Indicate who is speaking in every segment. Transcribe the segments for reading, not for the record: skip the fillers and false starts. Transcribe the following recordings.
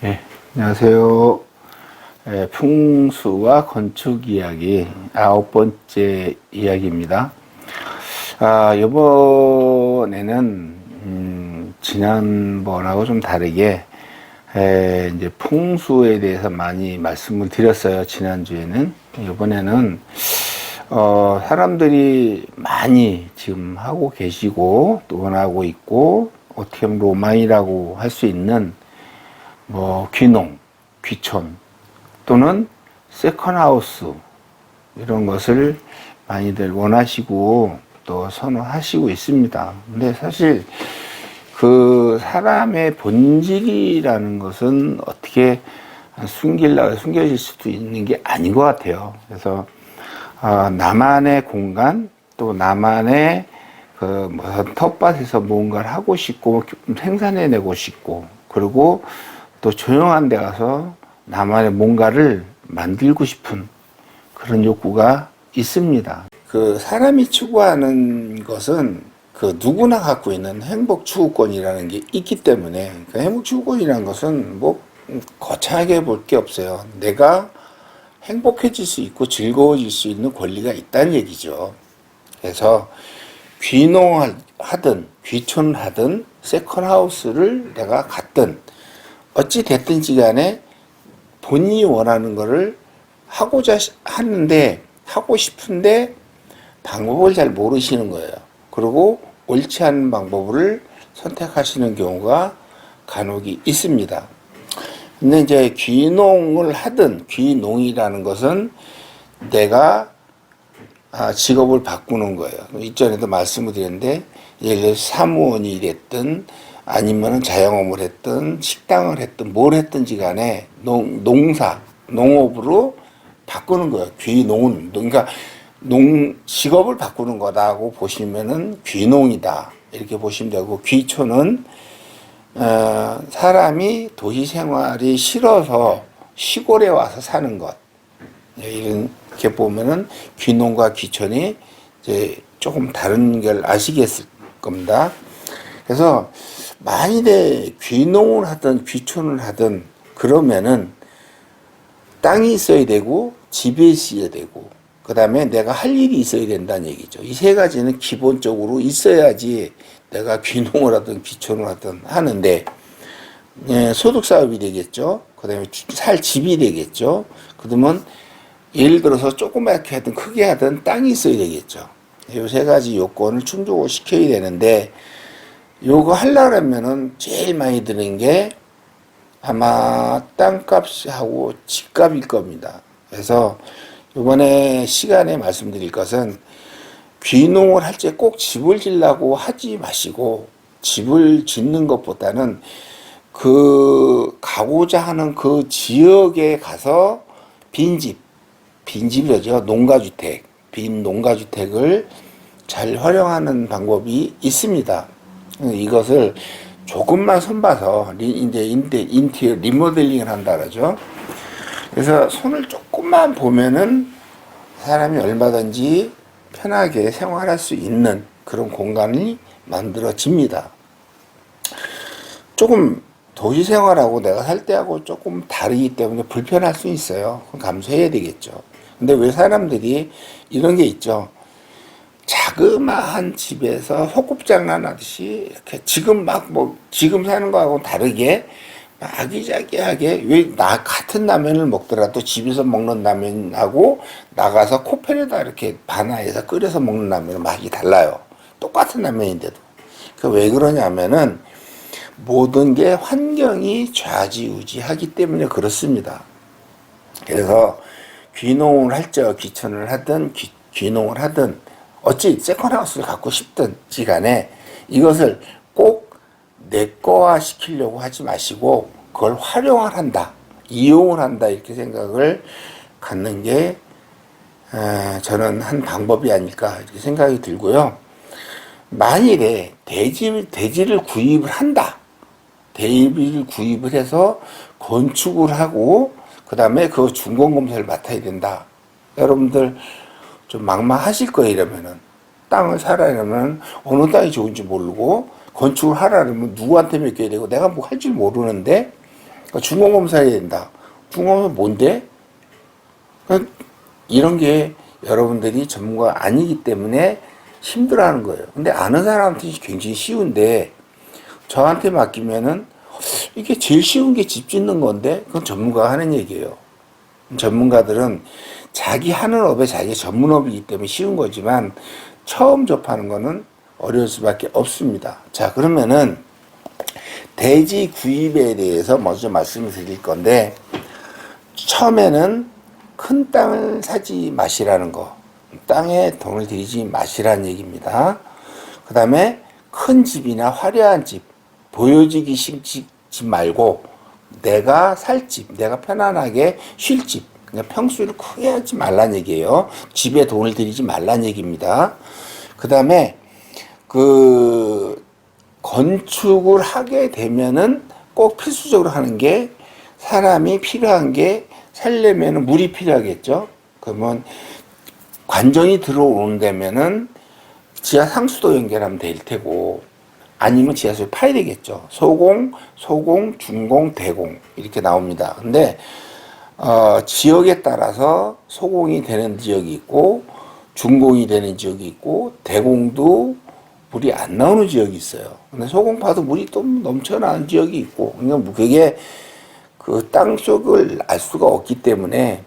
Speaker 1: 예, 안녕하세요. 풍수와 건축 이야기 9번째 이야기입니다. 이번에는 지난번하고 좀 다르게 이제 풍수에 대해서 많이 말씀을 드렸어요. 지난주에는. 이번에는 사람들이 많이 지금 하고 계시고 또 원하고 있고 어떻게 보면 로망이라고 할 수 있는 귀농, 귀촌 또는 세컨하우스 이런 것을 많이들 원하시고 또 선호하시고 있습니다. 근데 사실 그 사람의 본질이라는 것은 어떻게 숨겨질 수도 있는 게 아닌 것 같아요. 그래서 나만의 공간 또 나만의 텃밭에서 뭔가를 하고 싶고 생산해내고 싶고 그리고 또 조용한 데 가서 나만의 뭔가를 만들고 싶은 그런 욕구가 있습니다. 그 사람이 추구하는 것은 그 누구나 갖고 있는 행복 추구권이라는 게 있기 때문에 그 행복 추구권이라는 것은 거창하게 볼 게 없어요. 내가 행복해질 수 있고 즐거워질 수 있는 권리가 있다는 얘기죠. 그래서 귀농하든 귀촌하든 세컨하우스를 내가 갖든 어찌 됐든지 간에 본인이 원하는 거를 하고자 하는데 하고 싶은데 방법을 잘 모르시는 거예요. 그리고 옳지 않은 방법을 선택하시는 경우가 간혹 있습니다. 근데 이제 귀농을 하든 귀농이라는 것은 내가 직업을 바꾸는 거예요. 이전에도 말씀을 드렸는데 예를 들어서 사무원이 됐든 아니면은 자영업을 했든 식당을 했든 뭘 했든지 간에 농업으로 바꾸는 거예요. 귀농은 그러니까 직업을 바꾸는 거다고 보시면은 귀농이다 이렇게 보시면 되고, 귀촌은 사람이 도시 생활이 싫어서 시골에 와서 사는 것, 이렇게 보면은 귀농과 귀촌이 이제 조금 다른 걸 아시겠을 겁니다. 그래서 만일에 귀농을 하든 귀촌을 하든 그러면은 땅이 있어야 되고 집이 있어야 되고 그 다음에 내가 할 일이 있어야 된다는 얘기죠. 이 세 가지는 기본적으로 있어야지 내가 귀농을 하든 귀촌을 하든 하는데, 소득 사업이 되겠죠. 그 다음에 살 집이 되겠죠. 그러면 예를 들어서 조그맣게 하든 크게 하든 땅이 있어야 되겠죠. 이 세 가지 요건을 충족을 시켜야 되는데, 요거 하려면은 제일 많이 드는 게 아마 땅값하고 집값일 겁니다. 그래서 이번에 시간에 말씀드릴 것은 귀농을 할 때 꼭 집을 지려고 하지 마시고, 집을 짓는 것보다는 그 가고자 하는 그 지역에 가서 빈집이죠. 농가주택, 빈 농가주택을 잘 활용하는 방법이 있습니다. 이것을 조금만 손봐서 이제 인테리어 리모델링을 한다 그러죠. 그래서 손을 조금만 보면은 사람이 얼마든지 편하게 생활할 수 있는 그런 공간이 만들어집니다. 조금 도시 생활하고 내가 살 때하고 조금 다르기 때문에 불편할 수 있어요. 그럼 감수해야 되겠죠. 근데 왜 사람들이 이런 게 있죠. 자그마한 집에서 소꿉장난 하듯이 이렇게 지금 지금 사는 거하고 다르게 아기자기하게, 왜 같은 라면을 먹더라도 집에서 먹는 라면하고 나가서 코펠에다 이렇게 반하에서 끓여서 먹는 라면은 맛이 달라요. 똑같은 라면인데도. 왜 그러냐면은 모든 게 환경이 좌지우지하기 때문에 그렇습니다. 그래서 귀농을 할 때 귀촌을 하든 귀농을 하든 어찌 세컨하우스를 갖고 싶든지 간에 이것을 꼭 내 거화 시키려고 하지 마시고 그걸 활용을 한다, 이용을 한다, 이렇게 생각을 갖는 게 저는 한 방법이 아닐까 이렇게 생각이 들고요. 만일에 대지를 구입을 한다, 대지를 구입을 해서 건축을 하고 그 다음에 그 준공검사를 맡아야 된다. 여러분들 좀 막막하실 거예요. 이러면은 땅을 사려면 어느 땅이 좋은지 모르고 건축을 하려면 누구한테 맡겨야 되고 내가 뭐 할 줄 모르는데 그러니까 중공검사 해야 된다. 중공검사 뭔데? 그러니까 이런 게 여러분들이 전문가 아니기 때문에 힘들어하는 거예요. 근데 아는 사람한테 굉장히 쉬운데 저한테 맡기면은 이게 제일 쉬운 게 집 짓는 건데 그건 전문가가 하는 얘기예요. 전문가들은 자기 하는 업에 자기 전문업이기 때문에 쉬운 거지만 처음 접하는 거는 어려울 수밖에 없습니다. 자, 그러면은 대지 구입에 대해서 먼저 말씀을 드릴 건데 처음에는 큰 땅을 사지 마시라는 거, 땅에 돈을 들이지 마시라는 얘기입니다. 그 다음에 큰 집이나 화려한 집, 보여지기 집 말고 내가 살 집, 내가 편안하게 쉴 집, 그러니까 평수를 크게 하지 말란 얘기예요. 집에 돈을 들이지 말란 얘기입니다. 그 다음에 그 건축을 하게 되면은 꼭 필수적으로 하는 게 사람이 필요한 게 살려면은 물이 필요하겠죠. 그러면 관정이 들어오는데면은 지하 상수도 연결하면 될 테고 아니면 지하수를 파야 되겠죠. 소공, 중공, 대공 이렇게 나옵니다. 근데 지역에 따라서 소공이 되는 지역이 있고 중공이 되는 지역이 있고 대공도 물이 안 나오는 지역이 있어요. 근데 소공 파도 물이 또 넘쳐나는 지역이 있고 그러니까 그게 그 땅 속을 알 수가 없기 때문에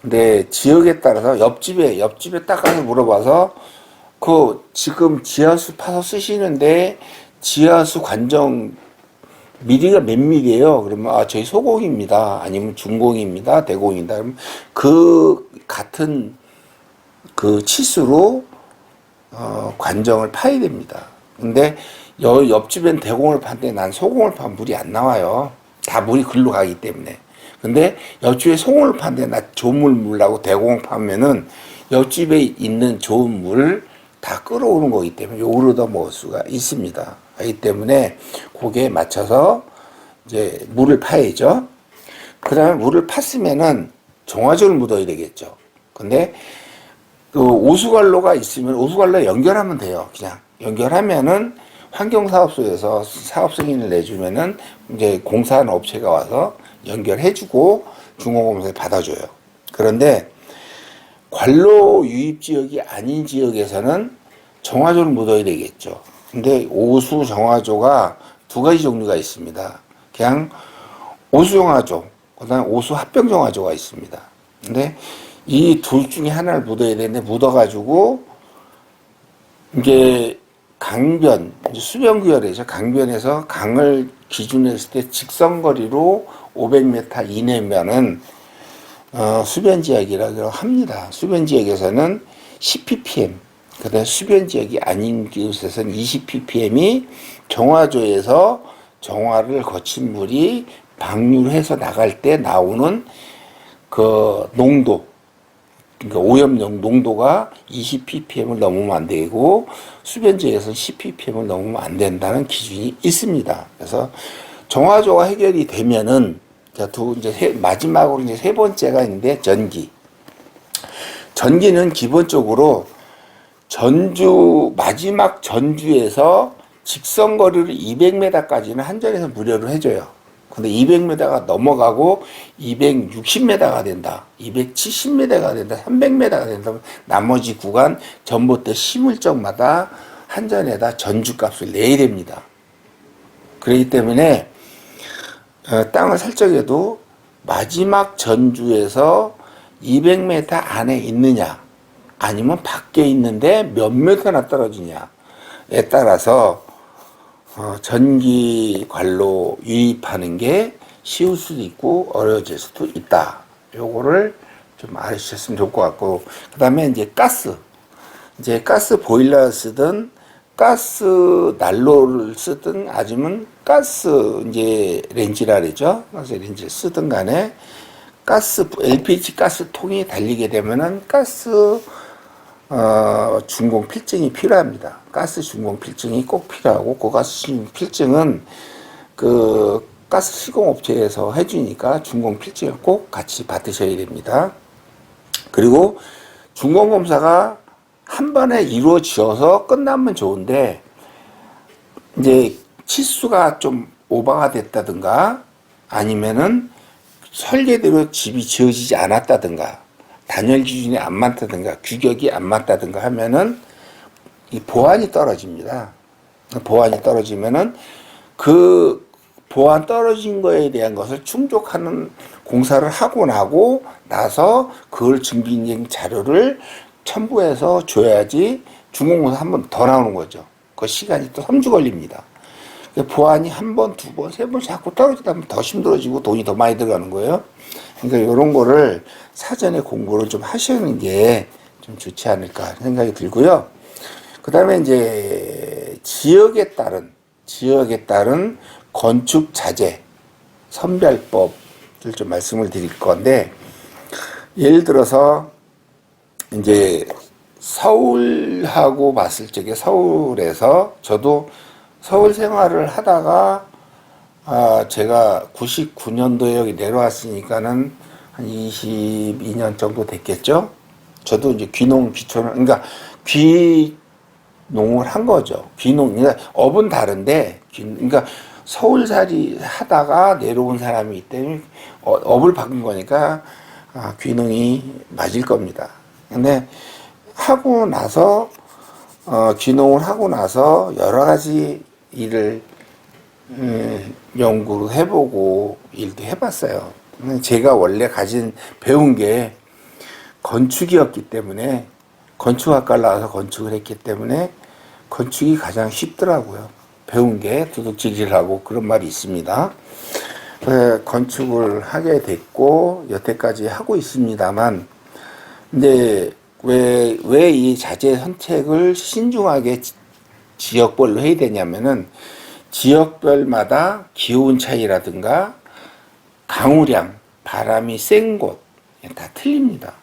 Speaker 1: 근데 지역에 따라서 옆집에 딱 가서 물어봐서 그 지금 지하수 파서 쓰시는데 지하수 관정 미리가 몇 미리예요? 그러면 아 저희 소공입니다. 아니면 중공입니다. 대공입니다. 그럼 그 같은 그 치수로 관정을 파야 됩니다. 근데 옆집엔 대공을 파는데 난 소공을 파면 물이 안 나와요. 다 물이 글로 가기 때문에. 근데 옆집에 소공을 파는데 나 좋은 물 물라고 대공을 파면은 옆집에 있는 좋은 물을 다 끌어오는 거기 때문에 요걸 얻어 먹을 수가 있습니다. 그렇기 때문에 거기에 맞춰서 이제 물을 파야죠. 그 다음에 물을 팠으면은 정화조를 묻어야 되겠죠. 근데 그 오수관로가 있으면 오수관로 연결하면 돼요. 그냥 연결하면은 환경사업소에서 사업 승인을 내주면은 이제 공사하는 업체가 와서 연결해주고 중공검사에 받아줘요. 그런데 관로 유입 지역이 아닌 지역에서는 정화조를 묻어야 되겠죠. 근데 오수 정화조가 두 가지 종류가 있습니다. 그냥 오수 정화조, 그다음 오수 합병 정화조가 있습니다. 근데 이 둘 중에 하나를 묻어야 되는데 묻어가지고 이제 강변, 이제 수변구열이죠. 강변에서 강을 기준으로 했을 때 직선거리로 500m 이내면은 수변지역이라고 합니다. 수변지역에서는 10ppm, 그다음 수변지역이 아닌 곳에서는 20ppm이 정화조에서 정화를 거친 물이 방류해서 나갈 때 나오는 그 농도, 그러니까 오염 농도가 20ppm을 넘으면 안 되고 수변지역에서는 10ppm을 넘으면 안 된다는 기준이 있습니다. 그래서 정화조가 해결이 되면은 마지막으로 이제 세 번째가 있는데 전기. 전기는 기본적으로 마지막 전주에서 직선거리를 200m까지는 한전에서 무료로 해줘요. 근데 200m가 넘어가고 260m가 된다, 270m가 된다, 300m가 된다, 나머지 구간 전봇대 시물적마다 한전에다 전주값을 내야 됩니다. 그렇기 때문에 땅을 살 적에도 마지막 전주에서 200m 안에 있느냐 아니면 밖에 있는데 몇 m나 떨어지냐에 따라서 전기 관로 유입하는 게 쉬울 수도 있고 어려워질 수도 있다. 요거를 좀 알아주셨으면 좋을 것 같고, 그 다음에 이제 가스 보일러 쓰든 가스 난로를 쓰든 아니면 가스 이제 렌지라 그러죠. 가스 렌지 쓰든 간에 LPG 가스 통이 달리게 되면은 가스 준공 필증이 필요합니다. 가스 준공 필증이 꼭 필요하고, 그 가스 준공 필증은 그 가스 시공업체에서 해주니까 준공 필증을 꼭 같이 받으셔야 됩니다. 그리고 준공 검사가 한 번에 이루어져서 끝나면 좋은데, 이제 치수가 좀 오버가 됐다든가, 아니면은 설계대로 집이 지어지지 않았다든가 단열 기준이 안 맞다든가 규격이 안 맞다든가 하면은 이 보안이 떨어집니다. 보안이 떨어지면은 그 보안 떨어진 거에 대한 것을 충족하는 공사를 하고 나서 그걸 증빙 자료를 첨부해서 줘야지 중공공사 한 번 더 나오는 거죠. 그 시간이 또 3주 걸립니다. 보안이 한 번, 두 번, 세 번 자꾸 떨어지다 보면 더 힘들어지고 돈이 더 많이 들어가는 거예요. 그러니까 이런 거를 사전에 공부를 좀 하시는 게 좀 좋지 않을까 생각이 들고요. 그 다음에 이제 지역에 따른 건축 자재, 선별법을 좀 말씀을 드릴 건데, 예를 들어서 이제 서울하고 봤을 적에 서울에서 저도 서울 생활을 하다가 제가 99년도에 여기 내려왔으니까는 한 22년 정도 됐겠죠. 저도 이제 귀농을 한 거죠. 그러니까 업은 다른데, 그러니까 서울살이 하다가 내려온 사람이기 때문에 업을 바꾼 거니까 귀농이 맞을 겁니다. 근데 하고 나서 귀농을 하고 나서 여러 가지 일을 연구를 해보고 일도 해봤어요. 제가 원래 배운 게 건축이었기 때문에 건축학과를 나와서 건축을 했기 때문에 건축이 가장 쉽더라고요. 배운 게 도둑질이라고 그런 말이 있습니다. 건축을 하게 됐고 여태까지 하고 있습니다만 근데 왜 이 자재 선택을 신중하게 지역별로 해야 되냐면은 지역별마다 기온 차이라든가 강우량, 바람이 센 곳 다 틀립니다.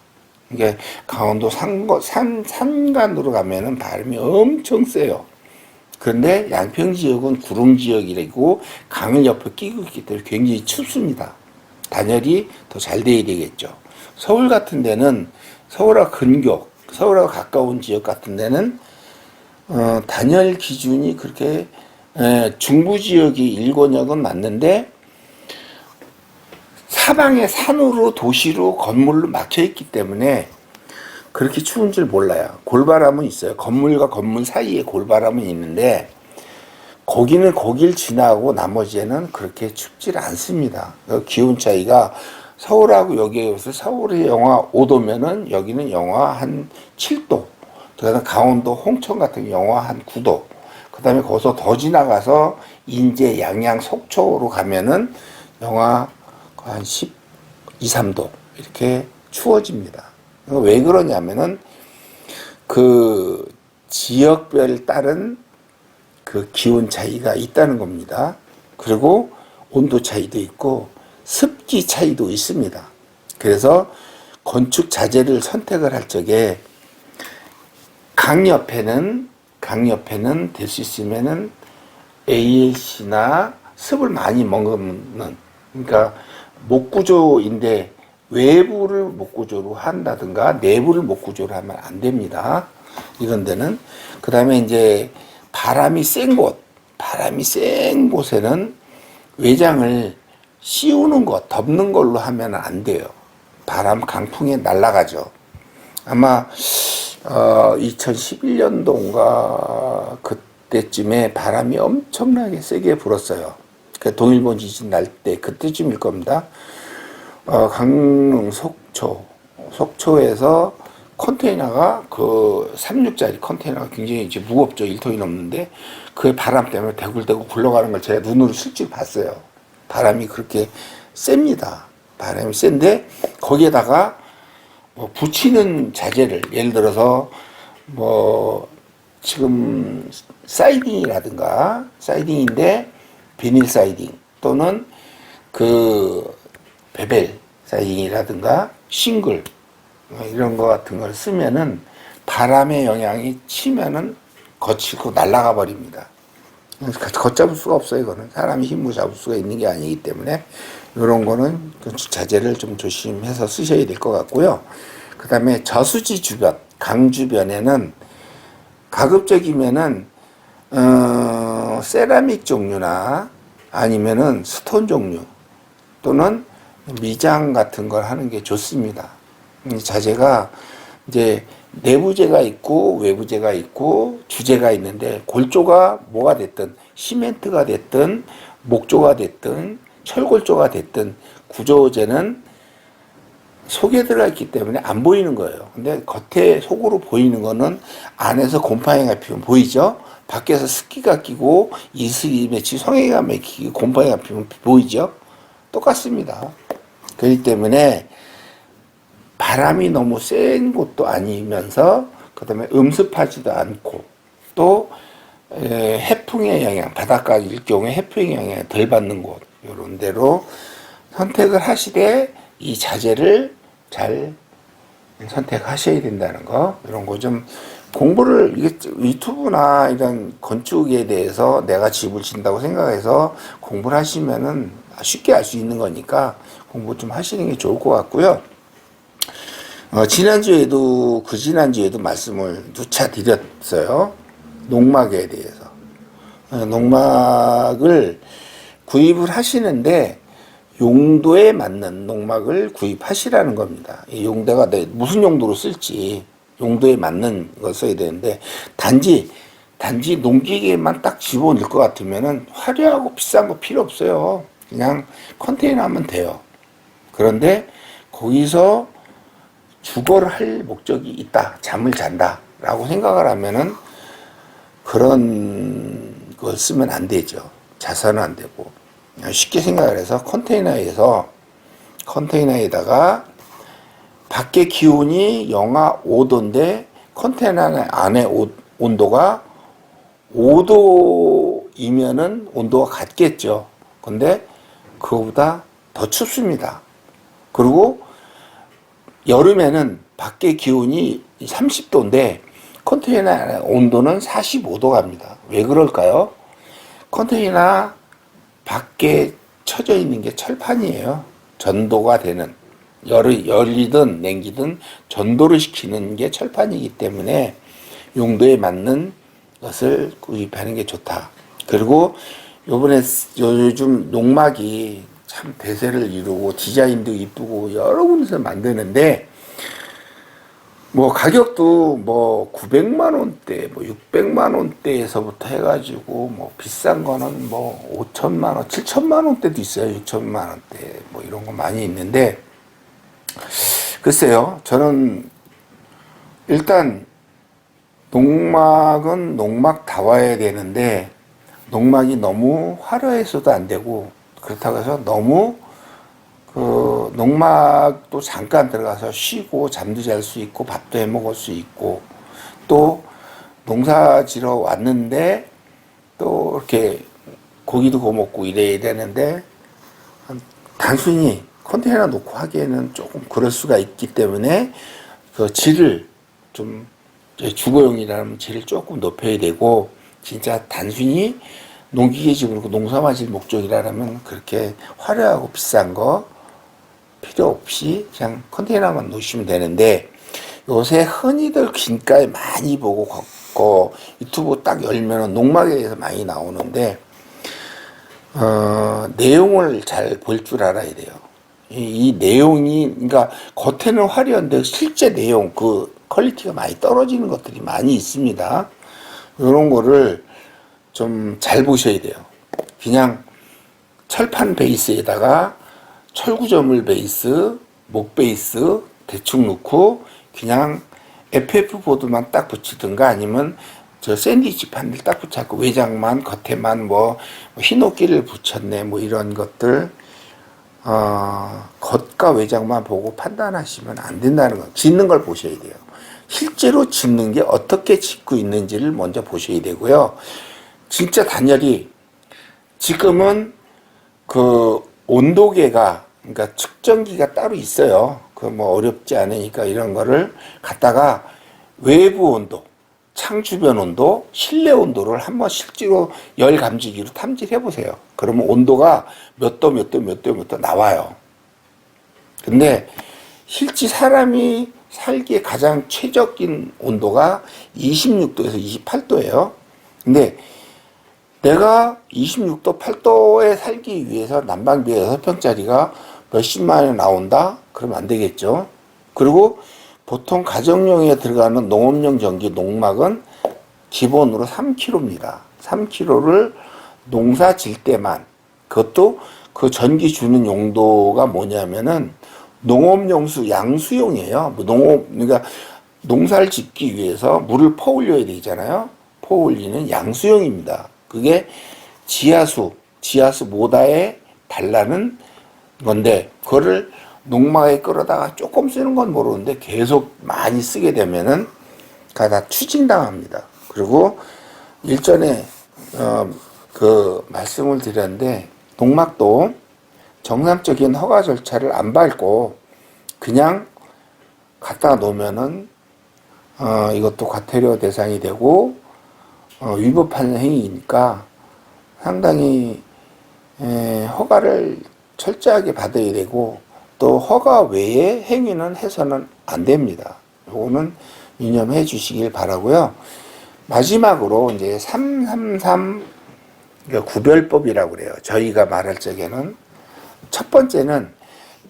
Speaker 1: 이게 강원도 산간으로 가면은 바람이 엄청 세요. 그런데 양평 지역은 구름 지역이고 강을 옆에 끼고 있기 때문에 굉장히 춥습니다. 단열이 더 잘 돼야 되겠죠. 서울 같은 데는 서울하고 가까운 지역 같은 데는 단열 기준이 그렇게 중부 지역이 일권역은 맞는데 사방에 산으로 도시로 건물로 막혀 있기 때문에 그렇게 추운 줄 몰라요. 골바람은 있어요. 건물과 건물 사이에 골바람은 있는데 거기를 지나고 나머지에는 그렇게 춥질 않습니다. 기온 차이가 서울하고 여기에서 서울이 영하 5도면은 여기는 영하 한 7도. 그다음에 강원도 홍천 같은 영하 한 9도. 그다음에 거기서 더 지나가서 인제, 양양, 속초로 가면은 영하 한 12, 3도 이렇게 추워집니다. 왜 그러냐면은 그 지역별 따른 그 기온 차이가 있다는 겁니다. 그리고 온도 차이도 있고 습기 차이도 있습니다. 그래서 건축 자재를 선택을 할 적에 강 옆에는 될 수 있으면은 ALC나 습을 많이 먹는, 그러니까 목구조인데 외부를 목구조로 한다든가 내부를 목구조로 하면 안 됩니다. 이런 데는. 그 다음에 이제 바람이 센 곳에는 외장을 씌우는 것, 덮는 걸로 하면 안 돼요. 강풍에 날아가죠. 아마 2011년도인가 그때쯤에 바람이 엄청나게 세게 불었어요. 그 동일본 지진 날 때 그때쯤일 겁니다. 강릉 속초에서 컨테이너가 그 36짜리 컨테이너가 굉장히 이제 무겁죠. 1톤이 넘는데 그 바람 때문에 대굴대굴 굴러가는 걸 제가 눈으로 실제로 봤어요. 바람이 그렇게 셉니다. 바람이 센데 거기에다가 뭐 붙이는 자재를 예를 들어서 뭐 지금 사이딩인데 비닐 사이딩 또는 그 베벨 사이딩이라든가 싱글 이런 거 같은 걸 쓰면은 바람의 영향이 치면은 거치고 날아가 버립니다. 걷잡을 수가 없어요. 이거는 사람이 힘으로 잡을 수가 있는 게 아니기 때문에 이런 거는 자재를 좀 조심해서 쓰셔야 될 것 같고요. 그 다음에 저수지 주변, 강 주변에는 가급적이면은 세라믹 종류나 아니면은 스톤 종류, 또는 미장 같은 걸 하는 게 좋습니다. 자재가 이제 내부재가 있고 외부재가 있고 주재가 있는데 골조가 뭐가 됐든 시멘트가 됐든 목조가 됐든 철골조가 됐든 구조재는 속에 들어가 있기 때문에 안 보이는 거예요. 근데 겉에 속으로 보이는 거는 안에서 곰팡이가 피면 보이죠? 밖에서 습기가 끼고 이슬이 맺히 성에가 맥히고 곰팡이가 피면 보이죠? 똑같습니다. 그렇기 때문에 바람이 너무 센 곳도 아니면서 그 다음에 음습하지도 않고 또 해풍의 영향, 바닷가일 경우에 해풍의 영향을 덜 받는 곳 이런 데로 선택을 하시되 이 자재를 잘 선택하셔야 된다는 거, 이런 거 좀 공부를, 이게 유튜브나 이런 건축에 대해서 내가 집을 짓는다고 생각해서 공부를 하시면은 쉽게 알 수 있는 거니까 공부 좀 하시는 게 좋을 것 같고요. 지난주에도, 그 지난주에도 말씀을 누차 드렸어요. 농막에 대해서. 농막을 구입을 하시는데 용도에 맞는 농막을 구입하시라는 겁니다. 이 용도가 무슨 용도로 쓸지 용도에 맞는 걸 써야 되는데, 단지 농기계만 딱 집어넣을 것 같으면은 화려하고 비싼 거 필요 없어요. 그냥 컨테이너 하면 돼요. 그런데 거기서 주거를 할 목적이 있다, 잠을 잔다 라고 생각을 하면은 그런 걸 쓰면 안 되죠. 자서는 안 되고. 쉽게 생각을 해서 컨테이너에다가 밖에 기온이 영하 5도인데 컨테이너 안에 온도가 5도이면은 온도가 같겠죠. 근데 그거보다 더 춥습니다. 그리고 여름에는 밖에 기온이 30도인데 컨테이너 안에 온도는 45도 갑니다. 왜 그럴까요? 컨테이너 밖에 쳐져 있는 게 철판이에요. 전도가 되는, 열이든 냉기든 전도를 시키는 게 철판이기 때문에 용도에 맞는 것을 구입하는 게 좋다. 그리고 요즘 농막이 참 대세를 이루고 디자인도 이쁘고 여러 군데서 만드는데, 뭐 가격도 뭐 900만 원대, 뭐 600만 원대에서부터 해가지고 뭐 비싼 거는 뭐 5천만 원, 7천만 원대도 있어요. 6천만 원대 뭐 이런 거 많이 있는데, 글쎄요, 저는 일단 농막은 농막다워야 되는데 농막이 너무 화려해서도 안 되고, 그렇다고 해서 너무 그 농막도 잠깐 들어가서 쉬고 잠도 잘 수 있고 밥도 해 먹을 수 있고, 또 농사 지러 왔는데 또 이렇게 고기도 구워 먹고 이래야 되는데 단순히 컨테이너 놓고 하기에는 조금 그럴 수가 있기 때문에 그 질을 좀, 주거용이라면 질을 조금 높여야 되고, 진짜 단순히 농기계 집으로 농사만 질 목적이라면 그렇게 화려하고 비싼 거 필요 없이 그냥 컨테이너만 놓으시면 되는데, 요새 흔히들 긴가에 많이 보고 걷고 유튜브 딱 열면은 농막에 대해서 많이 나오는데, 내용을 잘 볼 줄 알아야 돼요. 이 내용이, 그러니까 겉에는 화려한데 실제 내용, 그 퀄리티가 많이 떨어지는 것들이 많이 있습니다. 이런 거를 좀 잘 보셔야 돼요. 그냥 철판 베이스에다가 철구조물 베이스, 목 베이스 대충 넣고 그냥 FF 보드만 딱 붙이든가, 아니면 저 샌드위치 판을 딱 붙여갖고 외장만, 겉에만 뭐 흰옥기를 붙였네 뭐 이런 것들, 겉과 외장만 보고 판단하시면 안 된다는 거. 짓는 걸 보셔야 돼요. 실제로 짓는 게 어떻게 짓고 있는지를 먼저 보셔야 되고요. 진짜 단열이, 지금은 그 온도계가, 그러니까 측정기가 따로 있어요. 그 뭐 어렵지 않으니까 이런 거를 갖다가 외부 온도, 창 주변 온도, 실내 온도를 한번 실제로 열 감지기로 탐지해 보세요. 그러면 온도가 몇 도 나와요. 근데 실제 사람이 살기에 가장 최적인 온도가 26도에서 28도예요. 근데 내가 26도, 8도에 살기 위해서 난방비 6평짜리가 몇십만 원에 나온다? 그러면 안 되겠죠. 그리고 보통 가정용에 들어가는 농업용 전기 농막은 기본으로 3kg입니다. 3kg를 농사 질 때만, 그것도 그 전기 주는 용도가 뭐냐면은 농업용수 양수용이에요. 그러니까 농사를 짓기 위해서 물을 퍼올려야 되잖아요. 퍼올리는 양수용입니다. 그게 지하수 모다에 달라는 건데, 그거를 농막에 끌어다가 조금 쓰는 건 모르는데 계속 많이 쓰게 되면은 다 추징당합니다. 그리고 일전에 그 말씀을 드렸는데, 농막도 정상적인 허가 절차를 안 밟고 그냥 갖다 놓으면은 이것도 과태료 대상이 되고 위법하는 행위니까 상당히 허가를 철저하게 받아야 되고, 또 허가 외의 행위는 해서는 안 됩니다. 요거는 유념해 주시길 바라고요. 마지막으로 이제 333 구별법이라고 그래요. 저희가 말할 적에는 첫 번째는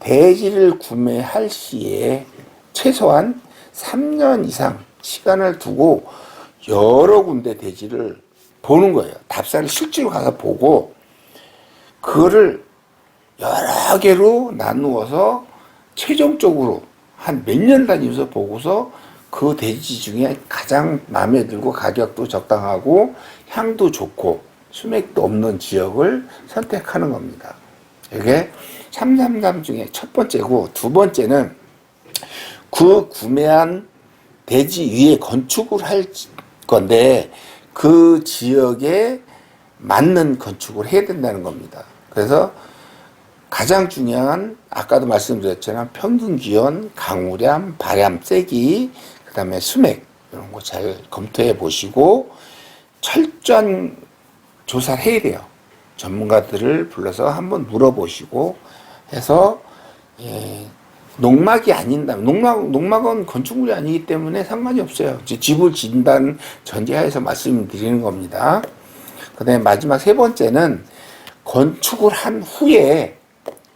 Speaker 1: 대지를 구매할 시에 최소한 3년 이상 시간을 두고 여러 군데 대지를 보는 거예요. 답사를 실제로 가서 보고 그거를 여러 개로 나누어서 최종적으로 한 몇 년 다니면서 보고서 그 대지 중에 가장 마음에 들고 가격도 적당하고 향도 좋고 수맥도 없는 지역을 선택하는 겁니다. 이게 333 중에 첫 번째고, 두 번째는 그 구매한 대지 위에 건축을 할 건데 그 지역에 맞는 건축을 해야 된다는 겁니다. 그래서 가장 중요한, 아까도 말씀드렸지만 평균 기온, 강우량, 바람 세기, 그 다음에 수맥, 이런 거 잘 검토해 보시고 철저한 조사를 해야 돼요. 전문가들을 불러서 한번 물어보시고 해서, 농막이 아닌다면, 농막은 건축물이 아니기 때문에 상관이 없어요. 집을 짓는다는 전제하에서 말씀드리는 겁니다. 그 다음에 마지막 세 번째는 건축을 한 후에,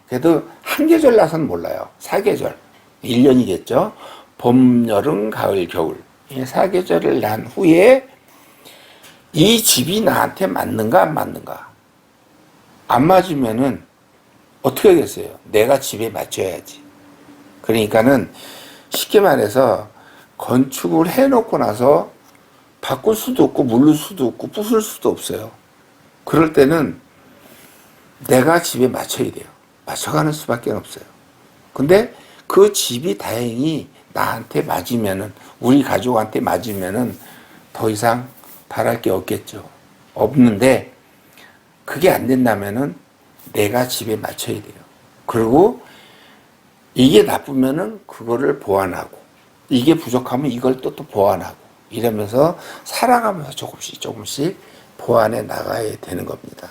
Speaker 1: 그래도 한 계절 나서는 몰라요. 4계절. 1년이겠죠. 봄, 여름, 가을, 겨울. 4계절을 난 후에 이 집이 나한테 맞는가 안 맞는가. 안 맞으면은 어떻게 하겠어요? 내가 집에 맞춰야지. 그러니까는 쉽게 말해서 건축을 해놓고 나서 바꿀 수도 없고 물릴 수도 없고 부술 수도 없어요. 그럴 때는 내가 집에 맞춰야 돼요. 맞춰가는 수밖에 없어요. 근데 그 집이 다행히 나한테 맞으면은, 우리 가족한테 맞으면은 더 이상 바랄 게 없겠죠. 없는데 그게 안 된다면은 내가 집에 맞춰야 돼요. 그리고 이게 나쁘면은 그거를 보완하고, 이게 부족하면 이걸 또 보완하고, 이러면서 살아가면서 조금씩 보완해 나가야 되는 겁니다.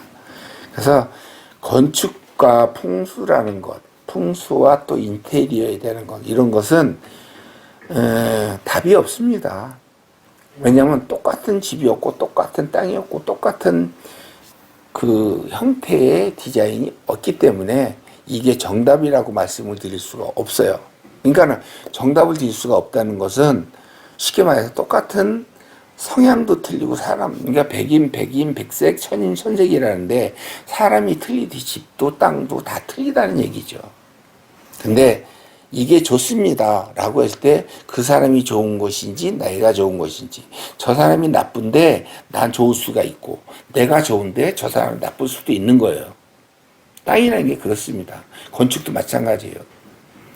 Speaker 1: 그래서 건축과 풍수라는 것, 풍수와 또 인테리어에 대한 것, 이런 것은 답이 없습니다. 왜냐하면 똑같은 집이었고 똑같은 땅이었고 똑같은 그 형태의 디자인이 없기 때문에 이게 정답이라고 말씀을 드릴 수가 없어요. 그러니까 정답을 드릴 수가 없다는 것은 쉽게 말해서 똑같은 성향도 틀리고 그러니까 백인, 백색, 천인, 천색이라는데 사람이 틀리듯이 집도 땅도 다 틀리다는 얘기죠. 근데 이게 좋습니다 라고 했을 때 그 사람이 좋은 것인지 내가 좋은 것인지, 저 사람이 나쁜데 난 좋을 수가 있고 내가 좋은데 저 사람이 나쁠 수도 있는 거예요. 땅이라는 게 그렇습니다. 건축도 마찬가지예요.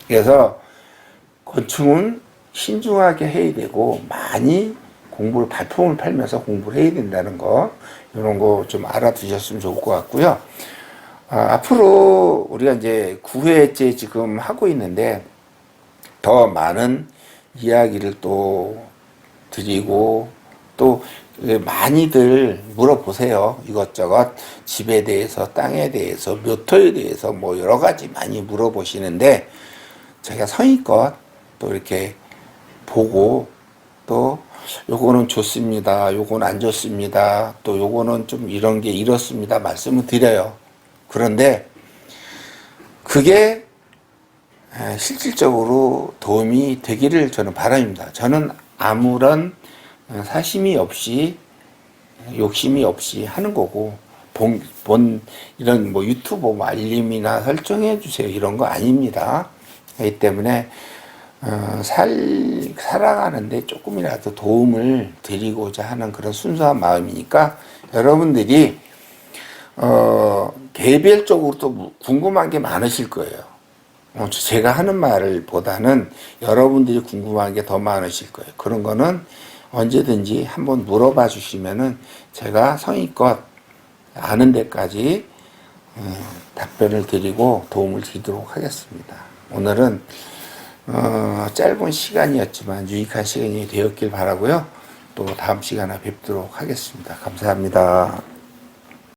Speaker 1: 그래서 건축은 신중하게 해야 되고 많이 공부를, 발품을 팔면서 공부를 해야 된다는 거, 이런 거 좀 알아두셨으면 좋을 것 같고요. 앞으로 우리가 이제 9회째 지금 하고 있는데 더 많은 이야기를 또 드리고, 또 많이들 물어보세요. 이것저것 집에 대해서, 땅에 대해서, 몇 호에 대해서 뭐 여러 가지 많이 물어보시는데 제가 성의껏 또 이렇게 보고 또 요거는 좋습니다. 요건 안 좋습니다. 또 요거는 좀 이런 게 이렇습니다. 말씀을 드려요. 그런데 그게 실질적으로 도움이 되기를 저는 바랍니다. 저는 아무런 사심이 없이 욕심이 없이 하는 거고 이런 뭐 유튜브 뭐 알림이나 설정해 주세요 이런 거 아닙니다. 그렇기 때문에 살아가는데 조금이라도 도움을 드리고자 하는 그런 순수한 마음이니까 여러분들이 개별적으로 또 궁금한 게 많으실 거예요. 제가 하는 말을 보다는 여러분들이 궁금한 게 더 많으실 거예요. 그런 거는 언제든지 한번 물어봐 주시면은 제가 성의껏 아는 데까지 답변을 드리고 도움을 드리도록 하겠습니다. 오늘은 짧은 시간이었지만 유익한 시간이 되었길 바라고요. 또 다음 시간에 뵙도록 하겠습니다. 감사합니다.